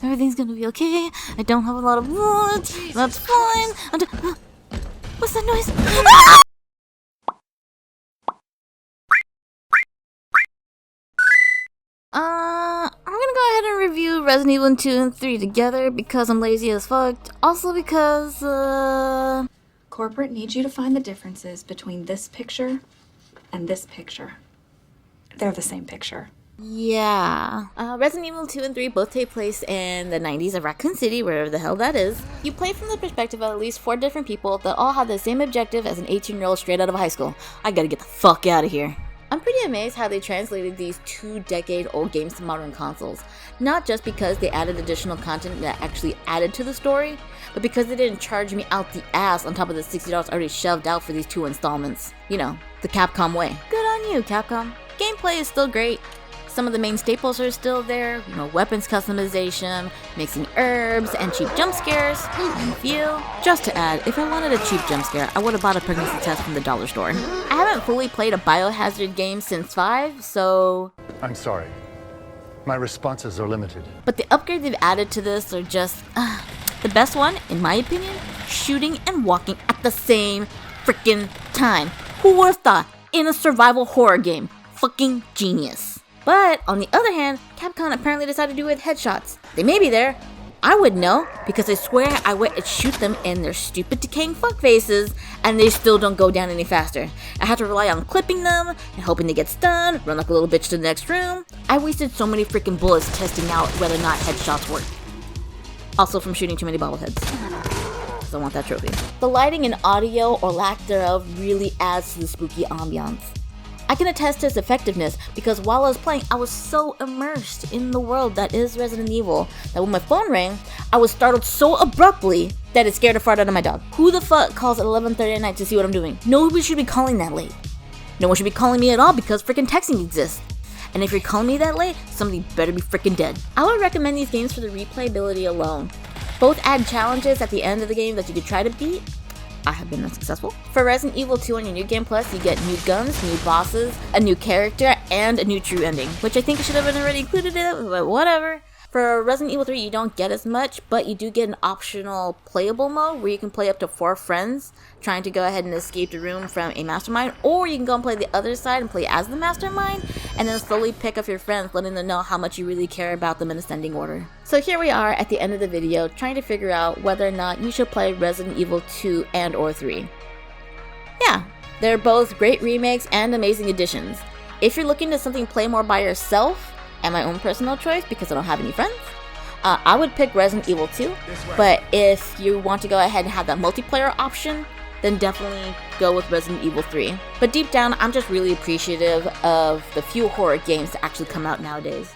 Everything's gonna be okay. I don't have a lot of wood. That's fine. What's that noise? Ah! I'm gonna go ahead and review Resident Evil 2 and 3 together because I'm lazy as fuck. Also because, Corporate needs you to find the differences between this picture and this picture. They're the same picture. yeah. Resident Evil 2 and 3 both take place in the 90s of Raccoon City, wherever the hell that is. You play from the perspective of at least 4 different people that all have the same objective as an 18-year-old straight out of high school. I gotta get the fuck out of here. I'm pretty amazed how they translated these 2-decade-old games to modern consoles. Not just because they added additional content that actually added to the story, but because they didn't charge me out the ass on top of the $60 already shoved out for these 2 installments. You know, the Capcom way. Good on you, Capcom. Gameplay is still great. Some of the main staples are still there, you know, weapons customization, mixing herbs, and cheap jump scares, and feel. Just to add, if I wanted a cheap jump scare, I would have bought a pregnancy test from the dollar store. I haven't fully played a Biohazard game since 5, so... I'm sorry. My responses are limited. But the upgrades they've added to this are just... the best one, in my opinion, shooting and walking at the same freaking time. Who would have thought? In a survival horror game. Fucking genius. But, on the other hand, Capcom apparently decided to do it with headshots. They may be there. I would know, because I swear I went and shoot them in their stupid decaying fuck faces, and they still don't go down any faster. I had to rely on clipping them, and hoping they get stunned, run like a little bitch to the next room. I wasted so many freaking bullets testing out whether or not headshots work. Also from shooting too many bobbleheads. So I want that trophy. The lighting and audio, or lack thereof, really adds to the spooky ambiance. I can attest to its effectiveness because while I was playing, I was so immersed in the world that is Resident Evil that when my phone rang, I was startled so abruptly that it scared the fart out of my dog. Who the fuck calls at 11:30 at night to see what I'm doing? Nobody should be calling that late. No one should be calling me at all because freaking texting exists. And if you're calling me that late, somebody better be freaking dead. I would recommend these games for the replayability alone. Both add challenges at the end of the game that you could try to beat. I have been unsuccessful. For Resident Evil 2 on your New Game Plus, you get new guns, new bosses, a new character, and a new true ending, which I think should have been already included in it, but whatever. For Resident Evil 3, you don't get as much, but you do get an optional playable mode where you can play up to 4 friends trying to go ahead and escape the room from a mastermind, or you can go and play the other side and play as the mastermind, and then slowly pick up your friends, letting them know how much you really care about them in ascending order. So here we are at the end of the video, trying to figure out whether or not you should play Resident Evil 2 and or 3. Yeah, they're both great remakes and amazing additions. If you're looking to something play more by yourself, and my own personal choice because I don't have any friends, I would pick Resident Evil 2, but if you want to go ahead and have that multiplayer option, then definitely go with Resident Evil 3. But deep down, I'm just really appreciative of the few horror games that actually come out nowadays.